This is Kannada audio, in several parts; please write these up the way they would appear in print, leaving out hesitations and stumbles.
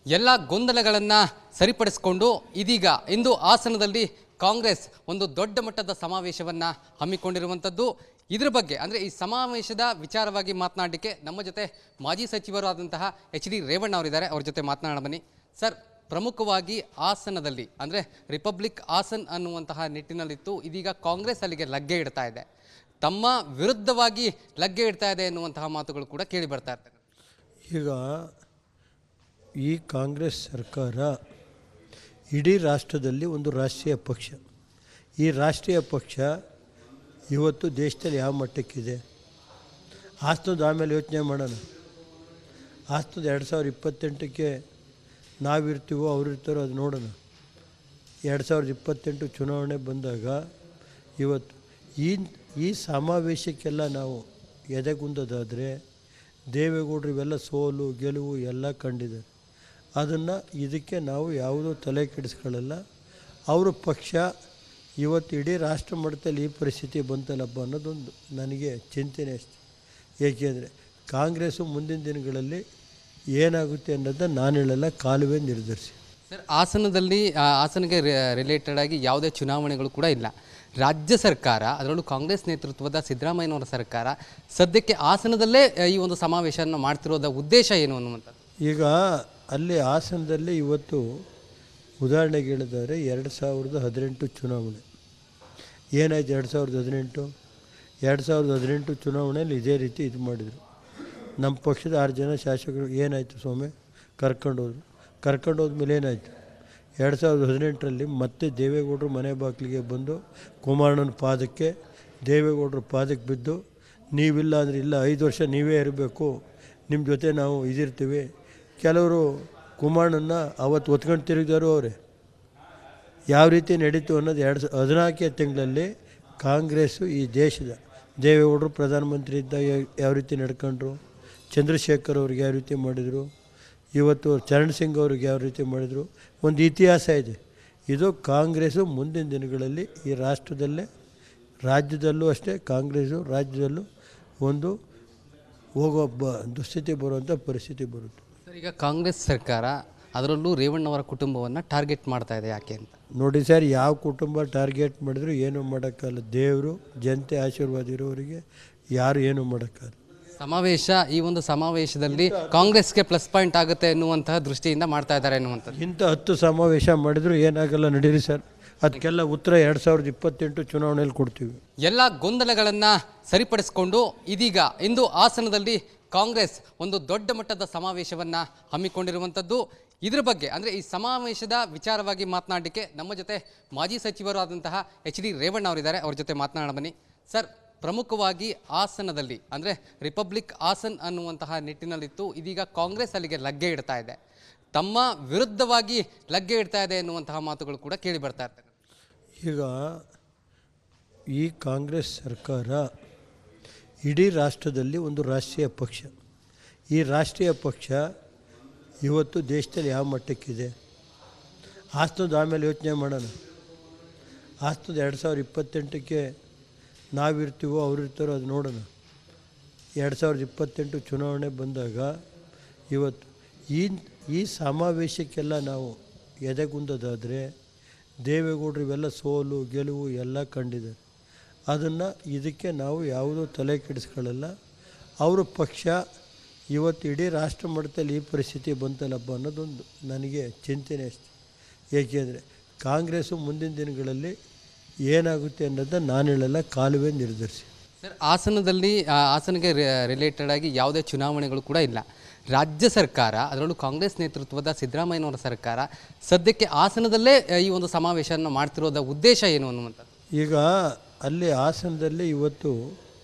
ಎಲ್ಲ ಗೊಂದಲಗಳನ್ನು ಸರಿಪಡಿಸಿಕೊಂಡು ಇದೀಗ ಇಂದು ಹಾಸನದಲ್ಲಿ ಕಾಂಗ್ರೆಸ್ ಒಂದು ದೊಡ್ಡ ಮಟ್ಟದ ಸಮಾವೇಶವನ್ನು ಹಮ್ಮಿಕೊಂಡಿರುವಂಥದ್ದು. ಇದರ ಬಗ್ಗೆ ಅಂದರೆ ಈ ಸಮಾವೇಶದ ವಿಚಾರವಾಗಿ ಮಾತನಾಡಲಿಕ್ಕೆ ನಮ್ಮ ಜೊತೆ ಮಾಜಿ ಸಚಿವರು ಆದಂತಹ ಎಚ್.ಡಿ. ರೇವಣ್ಣ ಅವರಿದ್ದಾರೆ. ಅವ್ರ ಜೊತೆ ಮಾತನಾಡೋಣ ಬನ್ನಿ. ಸರ್, ಪ್ರಮುಖವಾಗಿ ಹಾಸನದಲ್ಲಿ ಅಂದರೆ ರಿಪಬ್ಲಿಕ್ ಹಾಸನ್ ಅನ್ನುವಂತಹ ನಿಟ್ಟಿನಲ್ಲಿತ್ತು. ಇದೀಗ ಕಾಂಗ್ರೆಸ್ ಅಲ್ಲಿಗೆ ಲಗ್ಗೆ ಇಡ್ತಾ ಇದೆ, ತಮ್ಮ ವಿರುದ್ಧವಾಗಿ ಲಗ್ಗೆ ಇಡ್ತಾ ಇದೆ ಎನ್ನುವಂತಹ ಮಾತುಗಳು ಕೂಡ ಕೇಳಿ ಬರ್ತಾ ಇರ್ತವೆ. ಈಗ ಈ ಕಾಂಗ್ರೆಸ್ ಸರ್ಕಾರ ಇಡೀ ರಾಷ್ಟ್ರದಲ್ಲಿ ಒಂದು ರಾಷ್ಟ್ರೀಯ ಪಕ್ಷ. ಈ ರಾಷ್ಟ್ರೀಯ ಪಕ್ಷ ಇವತ್ತು ದೇಶದಲ್ಲಿ ಯಾವ ಮಟ್ಟಕ್ಕಿದೆ, ಹಾಸನದ ಆಮೇಲೆ ಯೋಚನೆ ಮಾಡೋಣ. ಹಾಸನದ 2028ಕ್ಕೆ ನಾವಿರ್ತೀವೋ ಅವರಿರ್ತಾರೋ ಅದು ನೋಡೋಣ. 2028 ಚುನಾವಣೆ ಬಂದಾಗ ಇವತ್ತು ಈ ಸಮಾವೇಶಕ್ಕೆಲ್ಲ ನಾವು ಎದೆಗುಂದೋದಾದರೆ ದೇವೇಗೌಡರು ಇವೆಲ್ಲ ಸೋಲು ಗೆಲುವು ಎಲ್ಲ ಕಂಡಿದ್ದಾರೆ. ಅದನ್ನು ಇದಕ್ಕೆ ನಾವು ಯಾವುದೂ ತಲೆ ಕೆಡಿಸ್ಕೊಳ್ಳಲ್ಲ. ಅವರ ಪಕ್ಷ ಇವತ್ತು ಇಡೀ ರಾಷ್ಟ್ರ ಮಟ್ಟದಲ್ಲಿ ಈ ಪರಿಸ್ಥಿತಿ ಬಂತಲ್ಲಪ್ಪ ಅನ್ನೋದೊಂದು ನನಗೆ ಚಿಂತನೆ ಅಷ್ಟೆ. ಏಕೆಂದರೆ ಕಾಂಗ್ರೆಸ್ಸು ಮುಂದಿನ ದಿನಗಳಲ್ಲಿ ಏನಾಗುತ್ತೆ ಅನ್ನೋದನ್ನು ನಾನು ಹೇಳಲ್ಲ, ಕಾಲುವೆ ನಿರ್ಧರಿಸಿ. ಸರ್, ಹಾಸನಗೆ ರಿಲೇಟೆಡ್ ಆಗಿ ಯಾವುದೇ ಚುನಾವಣೆಗಳು ಕೂಡ ಇಲ್ಲ. ರಾಜ್ಯ ಸರ್ಕಾರ, ಅದರಲ್ಲೂ ಕಾಂಗ್ರೆಸ್ ನೇತೃತ್ವದ ಸಿದ್ದರಾಮಯ್ಯನವರ ಸರ್ಕಾರ ಸದ್ಯಕ್ಕೆ ಹಾಸನದಲ್ಲೇ ಈ ಒಂದು ಸಮಾವೇಶವನ್ನು ಮಾಡ್ತಿರೋದ ಉದ್ದೇಶ ಏನು ಅನ್ನುವಂಥದ್ದು. ಈಗ ಅಲ್ಲಿ ಹಾಸನದಲ್ಲಿ ಇವತ್ತು ಉದಾಹರಣೆಗೆ ಹೇಳಿದರೆ 2018 ಚುನಾವಣೆ ಏನಾಯ್ತು. 2018 ಚುನಾವಣೆಯಲ್ಲಿ ಇದೇ ರೀತಿ ಇದು ಮಾಡಿದರು. ನಮ್ಮ ಪಕ್ಷದ 6 ಜನ ಶಾಸಕರು ಏನಾಯಿತು ಸ್ವಾಮಿ ಕರ್ಕೊಂಡು ಹೋದ್ಮೇಲೆ ಏನಾಯಿತು. 2018ರಲ್ಲಿ ಮತ್ತೆ ದೇವೇಗೌಡರು ಮನೆ ಬಾಗಿಲಿಗೆ ಬಂದು ಕುಮಾರಣ್ಣನ ಪಾದಕ್ಕೆ ದೇವೇಗೌಡರ ಪಾದಕ್ಕೆ ಬಿದ್ದು, ನೀವಿಲ್ಲ ಅಂದರೆ ಇಲ್ಲ, 5 ವರ್ಷ ನೀವೇ ಇರಬೇಕು, ನಿಮ್ಮ ಜೊತೆ ನಾವು ಇದಿರ್ತೀವಿ. ಕೆಲವರು ಕುಮಾರಣ್ಣನ ಅವತ್ತು ಒತ್ಕೊಂಡು ತಿರುಗಿದಾರು. ಅವರೇ ಯಾವ ರೀತಿ ನಡೀತು ಅನ್ನೋದು 2014 ತಿಂಗಳಲ್ಲಿ ಕಾಂಗ್ರೆಸ್ಸು ಈ ದೇಶದ ದೇವೇಗೌಡರು ಪ್ರಧಾನಮಂತ್ರಿ ಇದ್ದಾಗ ಯಾವ ರೀತಿ ನಡ್ಕೊಂಡ್ರು, ಚಂದ್ರಶೇಖರ್ ಅವ್ರಿಗೆ ಯಾವ ರೀತಿ ಮಾಡಿದರು, ಇವತ್ತು ಚರಣ್ ಸಿಂಗ್ ಅವ್ರಿಗೆ ಯಾವ ರೀತಿ ಮಾಡಿದರು, ಒಂದು ಇತಿಹಾಸ ಇದೆ. ಇದು ಕಾಂಗ್ರೆಸ್ಸು ಮುಂದಿನ ದಿನಗಳಲ್ಲಿ ಈ ರಾಜ್ಯದಲ್ಲೂ ಅಷ್ಟೇ, ಕಾಂಗ್ರೆಸ್ಸು ರಾಜ್ಯದಲ್ಲೂ ಒಂದು ಹೋಗೋ ದುಸ್ಥಿತಿ ಬರುವಂಥ ಪರಿಸ್ಥಿತಿ ಬರುತ್ತೆ. ಸರ್, ಈಗ ಕಾಂಗ್ರೆಸ್ ಸರ್ಕಾರ ಅದರಲ್ಲೂ ರೇವಣ್ಣವರ ಕುಟುಂಬವನ್ನು ಟಾರ್ಗೆಟ್ ಮಾಡ್ತಾ ಇದೆ, ಯಾಕೆ ಅಂತ ನೋಡಿ ಸರ್. ಯಾವ ಕುಟುಂಬ ಟಾರ್ಗೆಟ್ ಮಾಡಿದ್ರು ಏನೂ ಮಾಡೋಕ್ಕಲ್ಲ. ದೇವರು ಜನತೆ ಆಶೀರ್ವಾದ ಇರೋರಿಗೆ ಯಾರು ಏನೂ ಮಾಡೋಕ್ಕಲ್ಲ. ಈ ಒಂದು ಸಮಾವೇಶದಲ್ಲಿ ಕಾಂಗ್ರೆಸ್ಗೆ ಪ್ಲಸ್ ಪಾಯಿಂಟ್ ಆಗುತ್ತೆ ಎನ್ನುವಂತಹ ದೃಷ್ಟಿಯಿಂದ ಮಾಡ್ತಾ ಇದ್ದಾರೆ ಎನ್ನುವಂಥದ್ದು. ಇಂಥ 10 ಸಮಾವೇಶ ಮಾಡಿದ್ರು ಏನಾಗಲ್ಲ, ನಡೀರಿ ಸರ್. ಅದಕ್ಕೆಲ್ಲ ಉತ್ತರ 2028 ಚುನಾವಣೆಯಲ್ಲಿ ಕೊಡ್ತೀವಿ. ಎಲ್ಲ ಗೊಂದಲಗಳನ್ನು ಸರಿಪಡಿಸಿಕೊಂಡು ಇದೀಗ ಇಂದು ಹಾಸನದಲ್ಲಿ ಕಾಂಗ್ರೆಸ್ ಒಂದು ದೊಡ್ಡ ಮಟ್ಟದ ಸಮಾವೇಶವನ್ನು ಹಮ್ಮಿಕೊಂಡಿರುವಂಥದ್ದು. ಇದರ ಬಗ್ಗೆ ಅಂದರೆ ಈ ಸಮಾವೇಶದ ವಿಚಾರವಾಗಿ ಮಾತನಾಡಲಿಕ್ಕೆ ನಮ್ಮ ಜೊತೆ ಮಾಜಿ ಸಚಿವರು ಆದಂತಹ ಎಚ್.ಡಿ. ರೇವಣ್ಣ ಅವರಿದ್ದಾರೆ. ಅವ್ರ ಜೊತೆ ಮಾತನಾಡೋಣ ಬನ್ನಿ. ಸರ್, ಪ್ರಮುಖವಾಗಿ ಹಾಸನದಲ್ಲಿ ಅಂದರೆ ರಿಪಬ್ಲಿಕ್ ಹಾಸನ್ ಅನ್ನುವಂತಹ ನಿಟ್ಟಿನಲ್ಲಿತ್ತು. ಇದೀಗ ಕಾಂಗ್ರೆಸ್ ಅಲ್ಲಿಗೆ ಲಗ್ಗೆ ಇಡ್ತಾ ಇದೆ, ತಮ್ಮ ವಿರುದ್ಧವಾಗಿ ಲಗ್ಗೆ ಇಡ್ತಾ ಇದೆ ಎನ್ನುವಂತಹ ಮಾತುಗಳು ಕೂಡ ಕೇಳಿ ಬರ್ತಾ ಇರ್ತವೆ. ಈಗ ಈ ಕಾಂಗ್ರೆಸ್ ಸರ್ಕಾರ ಇಡೀ ರಾಷ್ಟ್ರದಲ್ಲಿ ಒಂದು ರಾಷ್ಟ್ರೀಯ ಪಕ್ಷ. ಈ ರಾಷ್ಟ್ರೀಯ ಪಕ್ಷ ಇವತ್ತು ದೇಶದಲ್ಲಿ ಯಾವ ಮಟ್ಟಕ್ಕಿದೆ, ಹಾಸನದ ಆಮೇಲೆ ಯೋಚನೆ ಮಾಡೋಣ. ಹಾಸನದ 2028ಕ್ಕೆ ನಾವಿರ್ತೀವೋ ಅವರಿರ್ತಾರೋ ಅದು ನೋಡೋಣ. 2028 ಚುನಾವಣೆ ಬಂದಾಗ ಇವತ್ತು ಈ ಸಮಾವೇಶಕ್ಕೆಲ್ಲ ನಾವು ಎದೆಗುಂದೋದಾದರೆ ದೇವೇಗೌಡರು ಇವೆಲ್ಲ ಸೋಲು ಗೆಲುವು ಎಲ್ಲ ಕಂಡಿದ್ದಾರೆ. ಅದನ್ನು ಇದಕ್ಕೆ ನಾವು ಯಾವುದೂ ತಲೆ ಕೆಡಿಸ್ಕೊಳ್ಳಲ್ಲ. ಅವರ ಪಕ್ಷ ಇವತ್ತು ಇಡೀ ರಾಷ್ಟ್ರ ಮಟ್ಟದಲ್ಲಿ ಈ ಪರಿಸ್ಥಿತಿ ಬಂತಲ್ಲಪ್ಪ ಅನ್ನೋದೊಂದು ನನಗೆ ಚಿಂತನೆ ಅಷ್ಟೆ. ಏಕೆಂದರೆ ಕಾಂಗ್ರೆಸ್ಸು ಮುಂದಿನ ದಿನಗಳಲ್ಲಿ ಏನಾಗುತ್ತೆ ಅನ್ನೋದನ್ನು ನಾನು ಹೇಳಲ್ಲ, ಕಾಲುವೆ ನಿರ್ಧರಿಸಿ. ಸರ್, ಹಾಸನಗೆ ರಿಲೇಟೆಡ್ ಆಗಿ ಯಾವುದೇ ಚುನಾವಣೆಗಳು ಕೂಡ ಇಲ್ಲ. ರಾಜ್ಯ ಸರ್ಕಾರ, ಅದರಲ್ಲೂ ಕಾಂಗ್ರೆಸ್ ನೇತೃತ್ವದ ಸಿದ್ದರಾಮಯ್ಯನವರ ಸರ್ಕಾರ ಸದ್ಯಕ್ಕೆ ಹಾಸನದಲ್ಲೇ ಈ ಒಂದು ಸಮಾವೇಶವನ್ನು ಮಾಡ್ತಿರೋದ ಉದ್ದೇಶ ಏನು ಅನ್ನುವಂಥದ್ದು. ಈಗ ಅಲ್ಲಿ ಹಾಸನದಲ್ಲಿ ಇವತ್ತು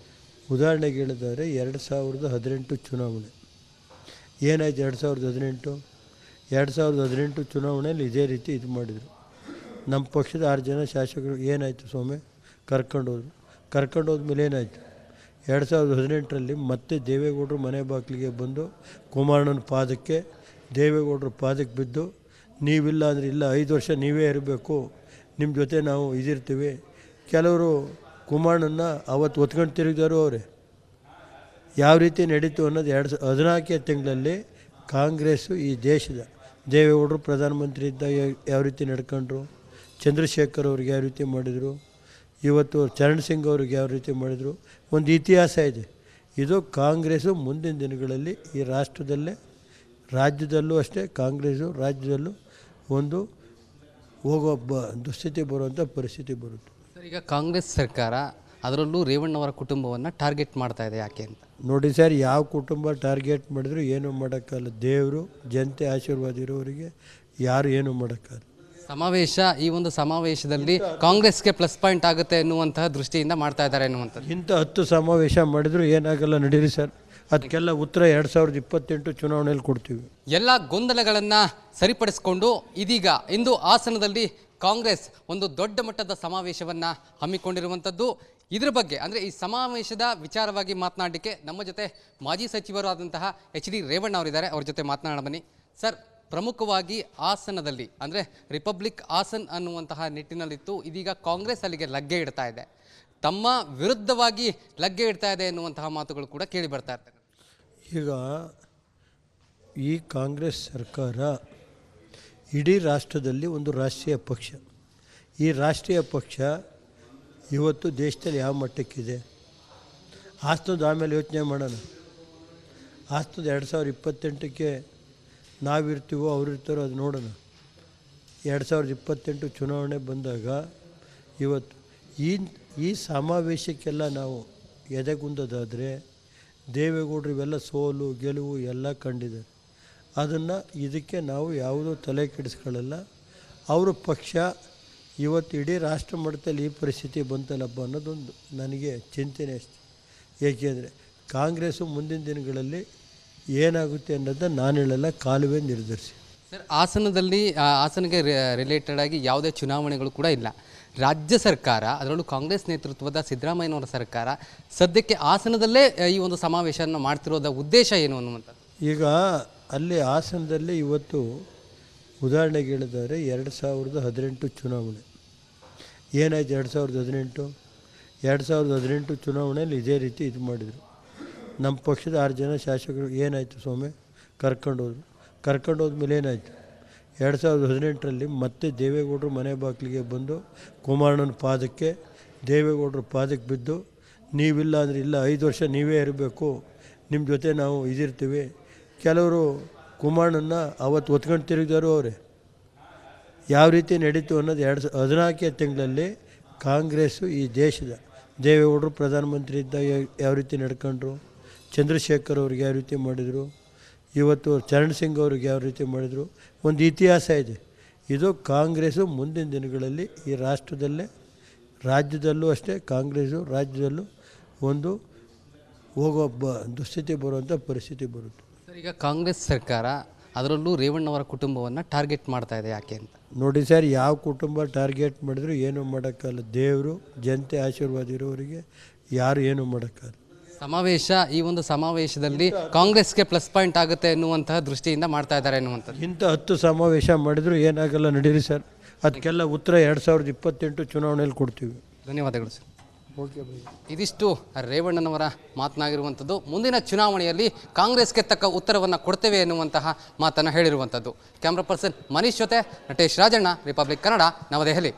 ಉದಾಹರಣೆಗೆ ಹೇಳಿದರೆ 2018 ಚುನಾವಣೆ ಏನಾಯ್ತು. 2018 ಚುನಾವಣೆಯಲ್ಲಿ ಇದೇ ರೀತಿ ಇದು ಮಾಡಿದರು. ನಮ್ಮ ಪಕ್ಷದ 6 ಜನ ಶಾಸಕರು ಏನಾಯಿತು ಸ್ವಾಮಿ ಕರ್ಕೊಂಡು ಹೋದ್ಮೇಲೆ ಏನಾಯಿತು. 2018ರಲ್ಲಿ ಮತ್ತೆ ದೇವೇಗೌಡರು ಮನೆ ಬಾಗಿಲಿಗೆ ಬಂದು ಕುಮಾರಣ್ಣನ ಪಾದಕ್ಕೆ ದೇವೇಗೌಡರ ಪಾದಕ್ಕೆ ಬಿದ್ದು, ನೀವಿಲ್ಲ ಅಂದರೆ ಇಲ್ಲ, 5 ವರ್ಷ ನೀವೇ ಇರಬೇಕು, ನಿಮ್ಮ ಜೊತೆ ನಾವು ಇದಿರ್ತೀವಿ. ಕೆಲವರು ಕುಮಾರಣ್ಣನ ಅವತ್ತು ಒತ್ಕೊಂಡು ತಿರುಗಿದಾರು. ಅವರೇ ಯಾವ ರೀತಿ ನಡೀತು ಅನ್ನೋದು 2014 ತಿಂಗಳಲ್ಲಿ ಕಾಂಗ್ರೆಸ್ಸು ಈ ದೇಶದ ದೇವೇಗೌಡರು ಪ್ರಧಾನಮಂತ್ರಿ ಇದ್ದಾಗ ಯಾವ ರೀತಿ ನಡ್ಕೊಂಡ್ರು, ಚಂದ್ರಶೇಖರ್ ಅವ್ರಿಗೆ ಯಾವ ರೀತಿ ಮಾಡಿದರು, ಇವತ್ತು ಚರಣ್ ಸಿಂಗ್ ಅವ್ರಿಗೆ ಯಾವ ರೀತಿ ಮಾಡಿದರು, ಒಂದು ಇತಿಹಾಸ ಇದೆ. ಇದು ಕಾಂಗ್ರೆಸ್ಸು ಮುಂದಿನ ದಿನಗಳಲ್ಲಿ ಈ ರಾಜ್ಯದಲ್ಲೂ ಅಷ್ಟೇ ಕಾಂಗ್ರೆಸ್ಸು ರಾಜ್ಯದಲ್ಲೂ ಒಂದು ಹೋಗೋ ದುಸ್ಥಿತಿ ಬರುವಂಥ ಪರಿಸ್ಥಿತಿ ಬರುತ್ತೆ. ಸರ್, ಈಗ ಕಾಂಗ್ರೆಸ್ ಸರ್ಕಾರ ಅದರಲ್ಲೂ ರೇವಣ್ಣವರ ಕುಟುಂಬವನ್ನು ಟಾರ್ಗೆಟ್ ಮಾಡ್ತಾ ಇದೆ, ಯಾಕೆ ಅಂತ? ನೋಡಿ ಸರ್, ಯಾವ ಕುಟುಂಬ ಟಾರ್ಗೆಟ್ ಮಾಡಿದ್ರು ಏನೂ ಮಾಡೋಕ್ಕಲ್ಲ. ದೇವರು ಜನತೆ ಆಶೀರ್ವಾದ ಇರೋರಿಗೆ ಯಾರು ಏನೂ ಮಾಡೋಕ್ಕಲ್ಲ. ಸಮಾವೇಶ, ಈ ಒಂದು ಸಮಾವೇಶದಲ್ಲಿ ಕಾಂಗ್ರೆಸ್ಗೆ ಪ್ಲಸ್ ಪಾಯಿಂಟ್ ಆಗುತ್ತೆ ಎನ್ನುವಂತಹ ದೃಷ್ಟಿಯಿಂದ ಮಾಡ್ತಾ ಇದ್ದಾರೆ ಎನ್ನುವಂಥದ್ದು. ಇಂಥ 10 ಸಮಾವೇಶ ಮಾಡಿದ್ರು ಏನಾಗಲ್ಲ, ನಡೀರಿ ಸರ್. ಅದಕ್ಕೆಲ್ಲ ಉತ್ತರ 2028 ಚುನಾವಣೆಯಲ್ಲಿ ಕೊಡ್ತೀವಿ. ಎಲ್ಲ ಗೊಂದಲಗಳನ್ನು ಸರಿಪಡಿಸಿಕೊಂಡು ಇದೀಗ ಇಂದು ಹಾಸನದಲ್ಲಿ ಕಾಂಗ್ರೆಸ್ ಒಂದು ದೊಡ್ಡ ಮಟ್ಟದ ಸಮಾವೇಶವನ್ನು ಹಮ್ಮಿಕೊಂಡಿರುವಂಥದ್ದು. ಇದ್ರ ಬಗ್ಗೆ ಅಂದರೆ ಈ ಸಮಾವೇಶದ ವಿಚಾರವಾಗಿ ಮಾತನಾಡಲಿಕ್ಕೆ ನಮ್ಮ ಜೊತೆ ಮಾಜಿ ಸಚಿವರಾದಂತಹ HD ರೇವಣ್ಣ ಅವರಿದ್ದಾರೆ. ಅವ್ರ ಜೊತೆ ಮಾತನಾಡೋಣ ಬನ್ನಿ. ಸರ್, ಪ್ರಮುಖವಾಗಿ ಹಾಸನದಲ್ಲಿ ಅಂದರೆ ರಿಪಬ್ಲಿಕ್ ಹಾಸನ್ ಅನ್ನುವಂತಹ ನಿಟ್ಟಿನಲ್ಲಿತ್ತು. ಇದೀಗ ಕಾಂಗ್ರೆಸ್ ಅಲ್ಲಿಗೆ ಲಗ್ಗೆ ಇಡ್ತಾ ಇದೆ, ತಮ್ಮ ವಿರುದ್ಧವಾಗಿ ಲಗ್ಗೆ ಇಡ್ತಾ ಇದೆ ಎನ್ನುವಂತಹ ಮಾತುಗಳು ಕೂಡ ಕೇಳಿ ಬರ್ತಾ ಇರ್ತವೆ. ಈಗ ಈ ಕಾಂಗ್ರೆಸ್ ಸರ್ಕಾರ ಇಡೀ ರಾಷ್ಟ್ರದಲ್ಲಿ ಒಂದು ರಾಷ್ಟ್ರೀಯ ಪಕ್ಷ. ಈ ರಾಷ್ಟ್ರೀಯ ಪಕ್ಷ ಇವತ್ತು ದೇಶದಲ್ಲಿ ಯಾವ ಮಟ್ಟಕ್ಕಿದೆ, ಹಾಸನದ ಆಮೇಲೆ ಯೋಚನೆ ಮಾಡೋಣ. ಹಾಸನದ 2028ಕ್ಕೆ ನಾವಿರ್ತೀವೋ ಅವ್ರಿರ್ತಾರೋ ಅದು ನೋಡೋಣ. 2028 ಚುನಾವಣೆ ಬಂದಾಗ ಇವತ್ತು ಈ ಸಮಾವೇಶಕ್ಕೆಲ್ಲ ನಾವು ಎದೆಗುಂದೋದಾದರೆ ದೇವೇಗೌಡರು ಇವೆಲ್ಲ ಸೋಲು ಗೆಲುವು ಎಲ್ಲ ಕಂಡಿದ್ದಾರೆ. ಅದನ್ನು ಇದಕ್ಕೆ ನಾವು ಯಾವುದೂ ತಲೆ ಕೆಡಿಸ್ಕೊಳ್ಳಲ್ಲ. ಅವರ ಪಕ್ಷ ಇವತ್ತು ಇಡೀ ರಾಷ್ಟ್ರ ಮಟ್ಟದಲ್ಲಿ ಈ ಪರಿಸ್ಥಿತಿ ಬಂತಲ್ಲಪ್ಪ ಅನ್ನೋದೊಂದು ನನಗೆ ಚಿಂತನೆ ಅಷ್ಟೆ. ಏಕೆಂದರೆ ಕಾಂಗ್ರೆಸ್ಸು ಮುಂದಿನ ದಿನಗಳಲ್ಲಿ ಏನಾಗುತ್ತೆ ಅನ್ನೋದನ್ನು ನಾನು ಹೇಳಲ್ಲ, ಕಾಲುವೆ ನಿರ್ಧರಿಸಿ. ಸರ್, ಹಾಸನಗೆ ರಿಲೇಟೆಡ್ ಆಗಿ ಯಾವುದೇ ಚುನಾವಣೆಗಳು ಕೂಡ ಇಲ್ಲ. ರಾಜ್ಯ ಸರ್ಕಾರ, ಅದರಲ್ಲೂ ಕಾಂಗ್ರೆಸ್ ನೇತೃತ್ವದ ಸಿದ್ದರಾಮಯ್ಯನವರ ಸರ್ಕಾರ ಸದ್ಯಕ್ಕೆ ಹಾಸನದಲ್ಲೇ ಈ ಒಂದು ಸಮಾವೇಶವನ್ನು ಮಾಡ್ತಿರೋದ ಉದ್ದೇಶ ಏನು ಅನ್ನುವಂಥದ್ದು. ಈಗ ಅಲ್ಲಿ ಹಾಸನದಲ್ಲಿ ಇವತ್ತು ಉದಾಹರಣೆಗೆ ಹೇಳಿದರೆ 2018 ಚುನಾವಣೆ ಏನಾಯ್ತು. 2018 ಚುನಾವಣೆಯಲ್ಲಿ ಇದೇ ರೀತಿ ಇದು ಮಾಡಿದರು. ನಮ್ಮ ಪಕ್ಷದ 6 ಜನ ಶಾಸಕರು ಏನಾಯಿತು ಸ್ವಾಮಿ, ಕರ್ಕೊಂಡೋದ್ಮೇಲೆ ಏನಾಯಿತು, 2018ರಲ್ಲಿ ಮತ್ತೆ ದೇವೇಗೌಡರು ಮನೆ ಬಾಗಿಲಿಗೆ ಬಂದು ಕುಮಾರಣ್ಣನ ದೇವೇಗೌಡರ ಪಾದಕ್ಕೆ ಬಿದ್ದು, ನೀವಿಲ್ಲ ಅಂದರೆ ಇಲ್ಲ, 5 ವರ್ಷ ನೀವೇ ಇರಬೇಕು, ನಿಮ್ಮ ಜೊತೆ ನಾವು ಇದಿರ್ತೀವಿ. ಕೆಲವರು ಕುಮಾರಣ್ಣನ ಅವತ್ತು ಒತ್ಕೊಂಡು ತಿರುಗಿದಾರು ಅವರೇ. ಯಾವ ರೀತಿ ನಡೀತು ಅನ್ನೋದು 2014 ತಿಂಗಳಲ್ಲಿ ಕಾಂಗ್ರೆಸ್ಸು ಈ ದೇಶದ ದೇವೇಗೌಡರು ಪ್ರಧಾನಮಂತ್ರಿ ಇದ್ದಾಗ ಯಾವ ರೀತಿ ನಡ್ಕೊಂಡ್ರು, ಚಂದ್ರಶೇಖರ್ ಅವ್ರಿಗೆ ಯಾವ ರೀತಿ ಮಾಡಿದರು, ಇವತ್ತು ಚರಣ್ ಸಿಂಗ್ ಅವ್ರಿಗೆ ಯಾವ ರೀತಿ ಮಾಡಿದರು, ಒಂದು ಇತಿಹಾಸ ಇದೆ. ಇದು ಕಾಂಗ್ರೆಸ್ಸು ಮುಂದಿನ ದಿನಗಳಲ್ಲಿ ಈ ರಾಜ್ಯದಲ್ಲೂ ಅಷ್ಟೇ ಕಾಂಗ್ರೆಸ್ಸು ರಾಜ್ಯದಲ್ಲೂ ಒಂದು ಹೋಗೋ ದುಸ್ಥಿತಿ ಬರುವಂಥ ಪರಿಸ್ಥಿತಿ ಬರುತ್ತೆ. ಸರ್, ಈಗ ಕಾಂಗ್ರೆಸ್ ಸರ್ಕಾರ ಅದರಲ್ಲೂ ರೇವಣ್ಣವರ ಕುಟುಂಬವನ್ನು ಟಾರ್ಗೆಟ್ ಮಾಡ್ತಾ ಇದೆ, ಯಾಕೆ ಅಂತ? ನೋಡಿ ಸರ್, ಯಾವ ಕುಟುಂಬ ಟಾರ್ಗೆಟ್ ಮಾಡಿದ್ರು ಏನೂ ಮಾಡೋಕ್ಕಲ್ಲ. ದೇವರು ಜನತೆ ಆಶೀರ್ವಾದ ಇರೋರಿಗೆ ಯಾರು ಏನೂ ಮಾಡೋಕ್ಕಲ್ಲ. ಸಮಾವೇಶ, ಈ ಒಂದು ಸಮಾವೇಶದಲ್ಲಿ ಕಾಂಗ್ರೆಸ್ಗೆ ಪ್ಲಸ್ ಪಾಯಿಂಟ್ ಆಗುತ್ತೆ ಎನ್ನುವಂತಹ ದೃಷ್ಟಿಯಿಂದ ಮಾಡ್ತಾ ಇದ್ದಾರೆ ಎನ್ನುವಂಥದ್ದು. ಇಂಥ 10 ಸಮಾವೇಶ ಮಾಡಿದ್ರು ಏನಾಗಲ್ಲ, ನಡೀರಿ ಸರ್. ಅದಕ್ಕೆಲ್ಲ ಉತ್ತರ 2028 ಚುನಾವಣೆಯಲ್ಲಿ ಕೊಡ್ತೀವಿ. ಧನ್ಯವಾದಗಳು ಸರ್. Okay by. ಇದಿಷ್ಟು ರೇವಣ್ಣನವರ ಮಾತನಾಗಿರುವಂಥದ್ದು. ಮುಂದಿನ ಚುನಾವಣೆಯಲ್ಲಿ ಕಾಂಗ್ರೆಸ್ಗೆ ತಕ್ಕ ಉತ್ತರವನ್ನು ಕೊಡ್ತೇವೆ ಎನ್ನುವಂತಹ ಮಾತನ್ನು ಹೇಳಿರುವಂಥದ್ದು. ಕ್ಯಾಮ್ರಾ ಪರ್ಸನ್ ಮನೀಶ್ ಜೊತೆ ನಟೇಶ್ ರಾಜಣ್ಣ, ರಿಪಬ್ಲಿಕ್ ಕನ್ನಡ, ನವದೆಹಲಿ.